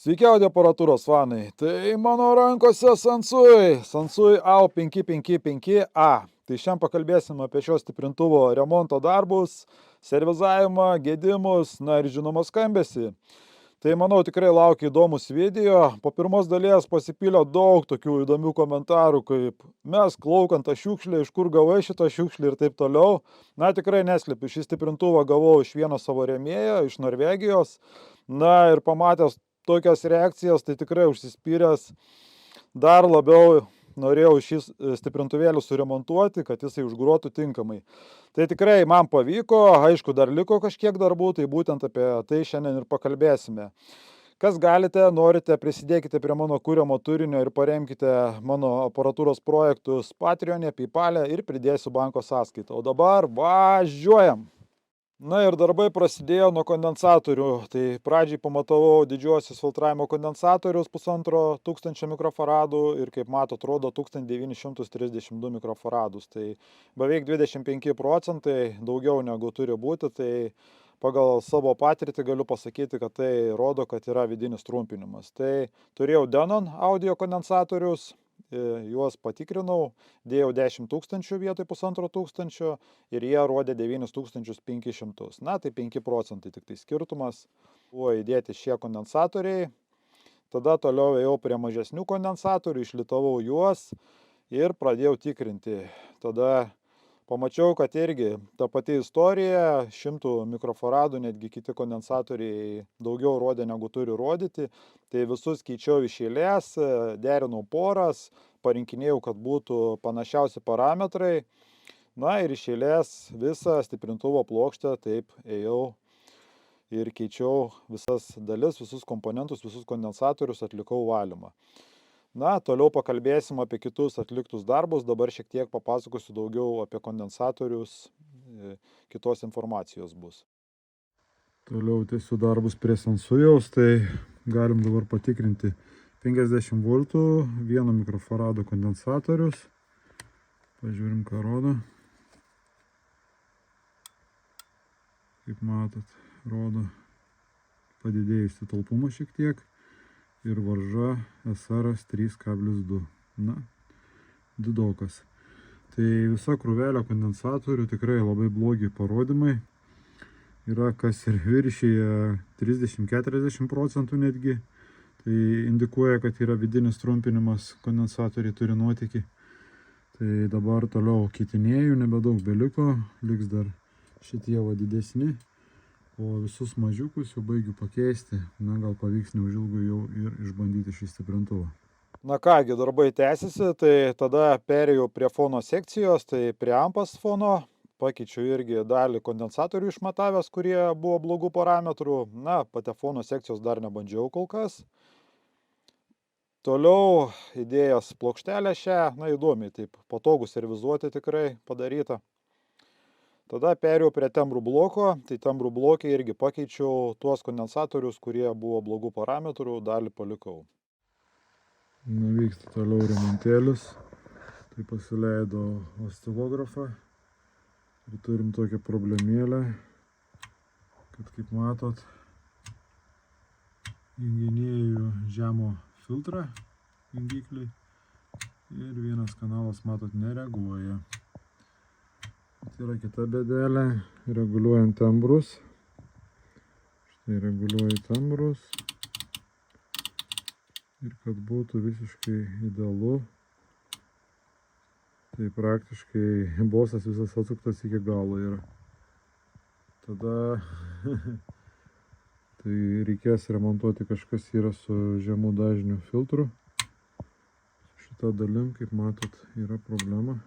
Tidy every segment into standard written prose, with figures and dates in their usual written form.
Sveiki audio aparatūros fanai. Tai mano rankose Sansui AU555A. Tai šiandien pakalbėsim apie šio stiprintuvo remonto darbus, servizavimą, gedimus, na ir žinoma skambesį. Tai manau tikrai laukia įdomus video. Po pirmos dalies pasipylė daug tokių įdomių komentarų, kaip mes klaukant tą šiukšlę, iš kur gavai šitą šiukšlę ir taip toliau. Na tikrai neslepiu, šį stiprintuvą gavau iš vieno savo rėmėjo, iš Norvegijos. Na ir pamatęs tokias reakcijas, tai tikrai užsispyręs dar labiau norėjau šį stiprintuvėlį suremontuoti, kad jisai užgrotų tinkamai. Tai tikrai man pavyko, aišku, dar liko kažkiek darbų, tai būtent apie tai šiandien ir pakalbėsime. Kas galite, norite, prisidėkite prie mano kuriamo turinio ir paremkite mano aparatūros projektus Patreon'e, PayPal'e ir pridėsiu banko sąskaitą. O dabar važiuojam! Na ir darbai prasidėjo nuo kondensatorių. Tai pradžiai pamatavau didžiuosius filtravimo kondensatorius 1500 mikrofaradų ir kaip matot rodo 1932 mikrofaradus. Tai beveik 25%, daugiau negu turi būti. Tai pagal savo patirtį galiu pasakyti, kad tai rodo, kad yra vidinis trumpinimas. Tai turėjau Denon audio kondensatorius. Juos patikrinau, dėjau 10 000 vietoj 1500 ir jie rodė 9500. Na, tai 5% tik tai skirtumas. Buvo įdėti šie kondensatoriai. Tada toliau ėjau prie mažesnių kondensatorių, išlitavau juos ir pradėjau tikrinti. Tada pamačiau, kad irgi ta pati istorija, 100 mikrofaradų, netgi kiti kondensatoriai daugiau rodė negu turi rodyti. Tai visus keičiau iš eilės, derinau poras, parinkinėjau, kad būtų panašiausi parametrai. Na ir iš eilės visą stiprintuvo plokštę taip ėjau ir keičiau visas dalis, visus komponentus, visus kondensatorius, atlikau valymą. Na, toliau pakalbėsim apie kitus atliktus darbus, dabar šiek tiek papasakosiu daugiau apie kondensatorius, kitos informacijos bus. Toliau tęsiu darbus prie Sansujaus, tai galim dabar patikrinti 50 voltų, 1 mikrofarado kondensatorius. Pažiūrim, ką rodo. Kaip matot, rodo padidėjusi talpumą šiek tiek. Ir varža SR 3,2. Na, didokas. Tai visa krūvelė kondensatorių tikrai labai blogi parodymai. Yra kas ir viršyje 30-40% netgi. Tai indikuoja, kad yra vidinis trumpinimas, kondensatoriai turi nuotėkį. Tai dabar toliau kitinėjų, nebedaug beliko, liks dar šitie va didesni. O visus mažiukus jau baigiu pakeisti, na gal pavyks neužilgo jau ir išbandyti šį stiprintuvą. Na kągi, darbai tęsiasi, tai tada perėjau prie fono sekcijos, tai prie ampas fono, pakeičiau irgi dalį kondensatorių išmatavęs, kurie buvo blogų parametrų. Na, patefono sekcijos dar nebandžiau kol kas. Toliau įdėjęs plokštelę šią, na įdomiai, taip patogu servizuoti tikrai padaryta. Tada perėjau prie tembrų bloko, tai tembrų blokė irgi pakeičiau tuos kondensatorius, kurie buvo blogų parametrų, dalį palikau. Vyksta toliau remontėlis, tai pasileido oscilografą ir turim tokią problemėlę, kad kaip matot, junginėjau žemo filtrą jungikliai ir vienas kanalas, matot, nereaguoja. Tai yra kita bėdelė, reguliuojant tembrus. Štai reguliuoju tembrus. Ir kad būtų visiškai idealu, tai praktiškai bosas visas atsuktas iki galo yra. Tada tai reikės remontuoti, kažkas yra su žemų dažnių filtru. Šita dalim, kaip matot, yra problema.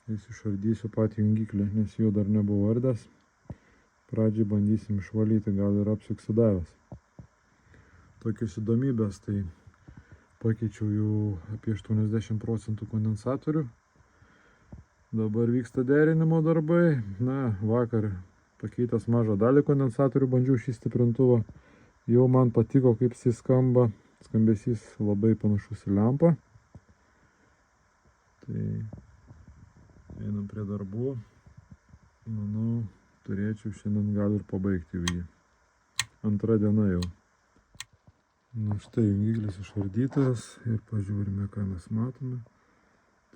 Išardysiu patį jungiklį, nes jo dar nebuvo ardęs. Pradžiai bandysim išvalyti, gal yra apsioksidavęs. Tokios įdomybės, tai pakeičiau jau apie 80% kondensatorių. Dabar vyksta derinimo darbai. Na, vakar pakeitęs mažą dalį kondensatorių bandžiau šį stiprintuvą. Jau man patiko, kaip jis skamba. Skambesys labai panašus į lempą. Tai einam prie darbų. Manau, turėčiau šiandien gal ir pabaigti jį. Antra diena jau. Nu štai jungiklis išardytas ir pažiūrime, ką mes matome.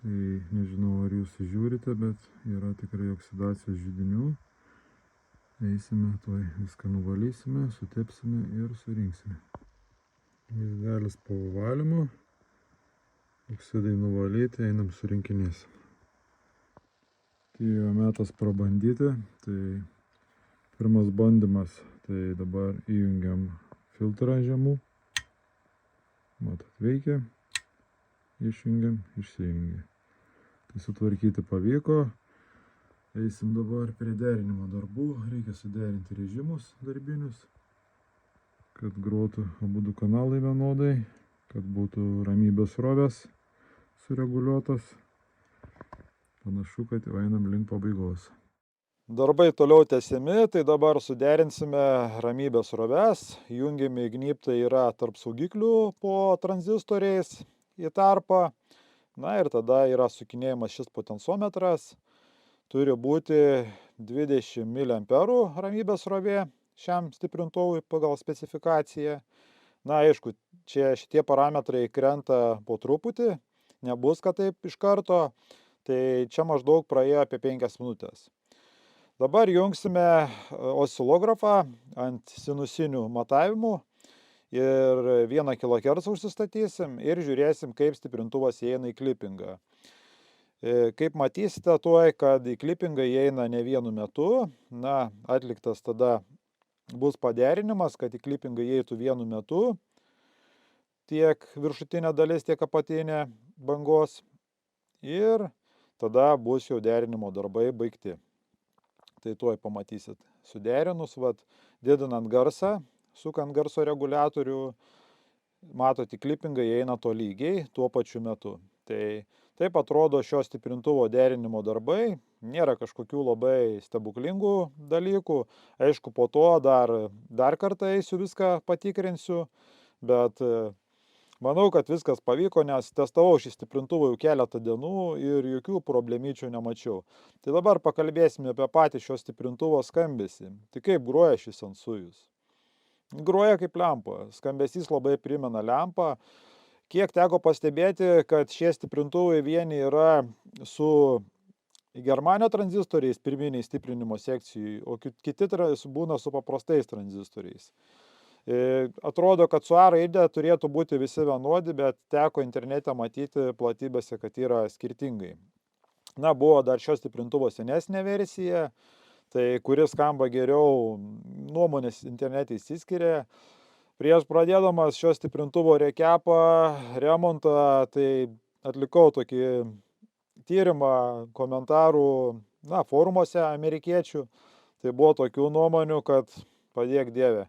Tai nežinau, ar jūs žiūrite, bet yra tikrai oksidacijos židinių. Eisime, tuoj viską nuvalysime, sutepsime ir surinksime. Vaizdelis po valymo. Oksidai nuvalyti, einam surinkinėsim. Tai jau metas prabandyti. Tai pirmas bandymas. Tai dabar įjungiam filtrą žemų. Matot, veikia. Išjungiam, išsijungia. Tai sutvarkyti pavyko. Eisim dabar prie derinimo darbų. Reikia suderinti režimus darbinius, kad grotų abudu kanalai vienodai, kad būtų ramybės srovės sureguliuotos. Panašu, kad jau einam link pabaigos. Darbai toliau tęsiami, tai dabar suderinsime ramybės sroves. Jungiami gnybtai yra tarp saugiklių po tranzistoriais į tarpą. Na ir tada yra sukinėjimas šis potenciometras. Turi būti 20 mA ramybės srovė šiam stiprintuvui pagal specifikaciją. Na aišku, čia šitie parametrai krenta po truputį, nebus kad taip iš karto, tai čia maždaug praėjo apie 5 minutės. Dabar jungsime oscilografą ant sinusinių matavimų ir 1 kHz užsistatysim ir žiūrėsim, kaip stiprintuvas įeina į klipingą. Kaip matysite tuoj, kad į klipingą įeina ne vienu metu, na, atliktas tada bus paderinimas, kad į klipingą įeitų vienu metu tiek viršutinė dalis, tiek apatinė bangos ir tada bus jau derinimo darbai baigti. Tai tuoj pamatysit suderinus, didinant garsą, sukant garso reguliatorių, matot, į klipingą įeina tolygiai tuo pačiu metu. Tai taip atrodo šio stiprintuvo derinimo darbai, nėra kažkokių labai stebuklingų dalykų. Aišku, po to dar kartą eisiu viską patikrinsiu, bet manau, kad viskas pavyko, nes testavau šį stiprintuvą jau keletą dienų ir jokių problemyčių nemačiau. Tai dabar pakalbėsime apie patį šio stiprintuvo skambesį. Tai kaip groja šis Sansujus? Groja kaip lempa, skambesys labai primena lempą. Kiek teko pastebėti, kad šie stiprintuvai vieni yra su germanio tranzistoriais pirminiai stiprinimo sekcijai, o kiti būna su paprastais tranzistoriais. Atrodo, kad su A raide turėtų būti visi vienodi, bet teko internete matyti platybėse, kad yra skirtingai. Na, buvo dar šio stiprintuvo senesnė versija, tai kuris skamba geriau, nuomonės internete išsiskiria. Prieš pradėdamas šio stiprintuvo rekepą, remontą, tai atlikau tokį tyrimą komentarų, forumuose amerikiečių. Tai buvo tokių nuomonių, kad padėk Dieve.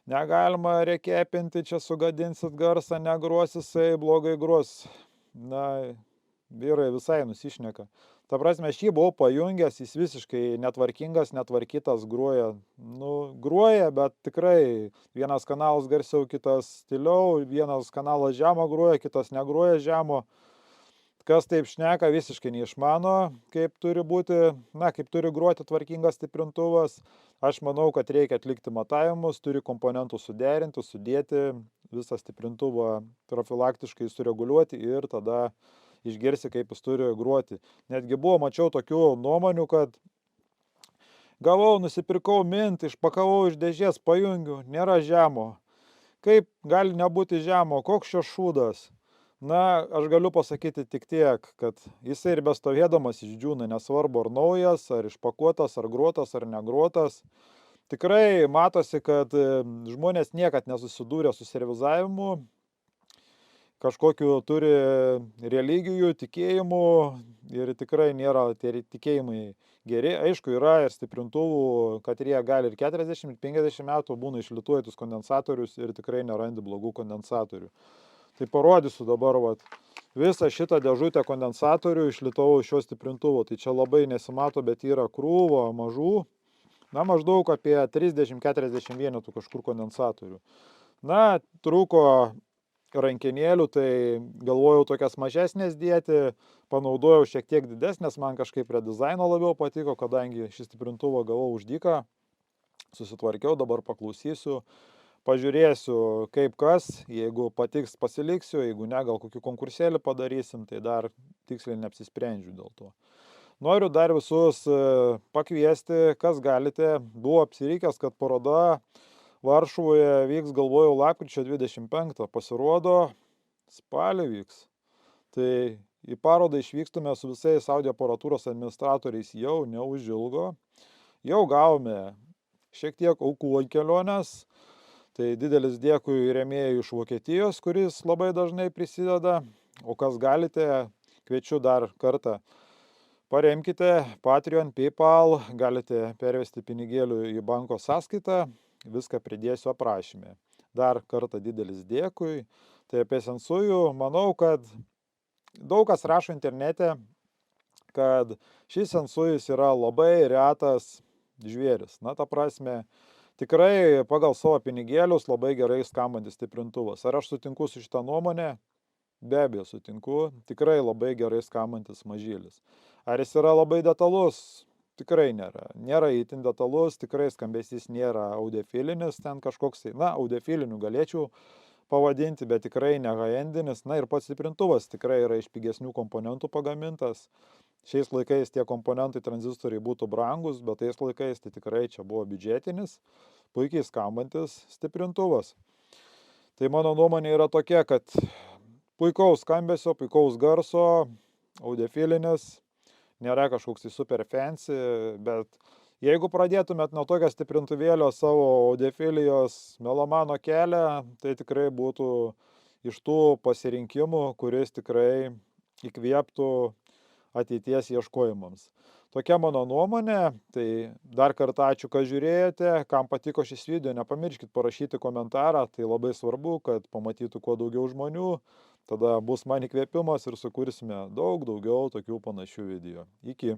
Negalima rekepinti, čia sugadinsit garsą, negruos jisai, blogai gruos. Na, vyrai visai nusišneka. Ta prasme, aš jį buvau pajungęs, jis visiškai netvarkingas, netvarkytas gruoja. Gruoja, bet tikrai vienas kanalas garsiau, kitas tyliau, vienas kanalas žemo gruoja, kitas negruoja žemo. Kas taip šneka, visiškai neišmano, kaip turi būti, kaip turi gruoti tvarkingas stiprintuvas. Aš manau, kad reikia atlikti matavimus, turi komponentų suderinti, sudėti, visą stiprintuvą profilaktiškai sureguliuoti ir tada išgirsi, kaip jis turi gruoti. Netgi mačiau tokių nuomonių, kad gavau, nusipirkau mint, išpakavau iš dėžės, pajungiu, nėra žemo. Kaip gali nebūti žemo, koks šio šūdas? Na, aš galiu pasakyti tik tiek, kad jisai ir bestovėdamas išdžiūna, nesvarbu ar naujas, ar išpakuotas, ar gruotas, ar negruotas. Tikrai matosi, kad žmonės niekad nesusidūrė su servizavimu, kažkokiu turi religijų, tikėjimų ir tikrai nėra tie tikėjimai geri. Aišku, yra ir stiprintuvų, kad jie gali ir 40-50 metų būna išlituotus kondensatorius ir tikrai nerandi blogų kondensatorių. Tai parodysiu dabar visą šitą dėžutę kondensatorių išlitavau iš šio stiprintuvo. Tai čia labai nesimato, bet yra krūvo mažų, maždaug apie 30-40 vienetų kažkur kondensatorių. Trūko rankenėlių, tai galvojau tokias mažesnės dėti, panaudojau šiek tiek didesnės, man kažkaip prie dizaino labiau patiko, kadangi šį stiprintuvą gavau už dyką, susitvarkiau, dabar paklausysiu. pažiūrėsiu kaip kas, jeigu patiks pasiliksiu, jeigu ne, gal kokį konkursėlį padarysim, tai dar tiksliai neapsisprendžiu dėl to. Noriu dar visus pakviesti, kas galite. Buvo apsirikęs, kad paroda Varšuvoje vyks, galvojau, lapkričio 25, pasirodo spalį vyks. Tai į parodą išvykstume su visais audio aparatūros administratoriais jau neužilgo. Jau gavome šiek tiek aukų ant kelionės. Tai didelis dėkui rėmėjui iš Vokietijos, kuris labai dažnai prisideda. O kas galite, kviečiu dar kartą. Paremkite Patreon, PayPal, galite pervesti pinigėlių į banko sąskaitą, viską pridėsiu aprašyme. Dar kartą didelis dėkui. Tai apie sensujų, manau, kad daug kas rašo internete, kad šis sensujus yra labai retas žvėris. Na, ta prasme, tikrai pagal savo pinigėlius labai gerai skambantis stiprintuvas. Ar aš sutinku su šitą nuomonę? Be abejo sutinku, tikrai labai gerai skambantis mažylis. Ar jis yra labai detalus? Tikrai nėra. Nėra itin detalus, tikrai skambesys nėra audiofilinis, ten kažkoks, na, audiofilinių galėčiau pavadinti, bet tikrai ne high-endinis. Na ir pats stiprintuvas tikrai yra iš pigesnių komponentų pagamintas. Šiais laikais tie komponentai tranzistoriai būtų brangus, bet tais laikais tai tikrai čia buvo biudžetinis, puikiai skambantis stiprintuvas. Tai mano nuomonė yra tokia, kad puikaus skambesio, puikaus garso, audiofilinis, nėra kažkoks super fancy, bet jeigu pradėtumėt nuo tokio stiprintuvėlio savo audiofilijos melomano kelią, tai tikrai būtų iš tų pasirinkimų, kuris tikrai įkvėptų ateities ieškojimams. Tokia mano nuomonė, tai dar kartą ačiū, kad žiūrėjote, kam patiko šis video, nepamirškit parašyti komentarą, tai labai svarbu, kad pamatytų kuo daugiau žmonių, tada bus man įkvėpimas ir sukursime daug daugiau tokių panašių video. Iki.